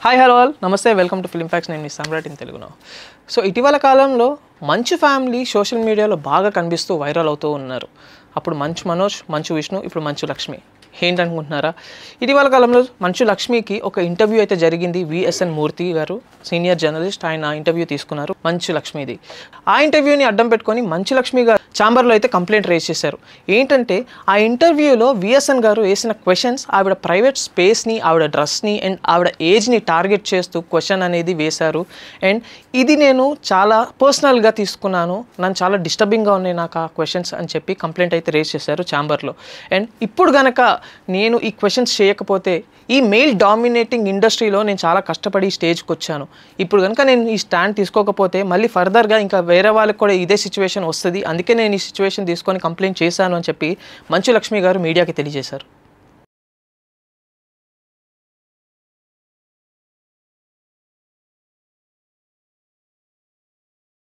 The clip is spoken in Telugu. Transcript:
హాయ్ హలో ఆల్ నమస్తే వెల్కమ్ టు ఫిల్మ్ ఫ్యాక్స్. నేను మీ సమ్రాట్ ఇన్ తెలుగులో. సో ఇటీవల కాలంలో మంచు ఫ్యామిలీ సోషల్ మీడియాలో బాగా కనిపిస్తూ వైరల్ అవుతూ ఉన్నారు. అప్పుడు మంచు మనోజ్, మంచు విష్ణు, ఇప్పుడు మంచు లక్ష్మి. ఏంటనుకుంటున్నారా? ఇటీవల కాలంలో మంచు లక్ష్మికి ఒక ఇంటర్వ్యూ అయితే జరిగింది. విఎస్ఎన్ మూర్తి గారు సీనియర్ జర్నలిస్ట్, ఆయన ఇంటర్వ్యూ తీసుకున్నారు మంచు లక్ష్మిది. ఆ ఇంటర్వ్యూని అడ్డం పెట్టుకొని మంచు లక్ష్మి గారు ఛాంబర్లో అయితే కంప్లైంట్ రేజ్ చేశారు. ఏంటంటే ఆ ఇంటర్వ్యూలో విఎస్ఎన్ గారు వేసిన క్వశ్చన్స్ ఆవిడ ప్రైవేట్ స్పేస్ని, ఆవిడ డ్రెస్ని అండ్ ఆవిడ ఏజ్ని టార్గెట్ చేస్తూ క్వశ్చన్ అనేది వేశారు. అండ్ ఇది నేను చాలా పర్సనల్గా తీసుకున్నాను, నన్ను చాలా డిస్టర్బింగ్గా ఉన్నాయి నాకు ఆ క్వశ్చన్స్ అని చెప్పి కంప్లైంట్ అయితే రేజ్ చేశారు ఛాంబర్లో. అండ్ ఇప్పుడు గనక నేను ఈ క్వశ్చన్స్ చేయకపోతే ఈ మెయిల్ డామినేటింగ్ ఇండస్ట్రీలో నేను చాలా కష్టపడి ఈ స్టేజ్కి వచ్చాను. ఇప్పుడు కనుక నేను ఈ స్టాండ్ తీసుకోకపోతే మళ్ళీ ఫర్దర్గా ఇంకా వేరే వాళ్ళకి కూడా ఇదే సిచ్యువేషన్ వస్తుంది, అందుకే నేను ఈ సిచ్యువేషన్ తీసుకొని కంప్లైంట్ చేశాను అని చెప్పి మంచు లక్ష్మి గారు మీడియాకి తెలియజేశారు.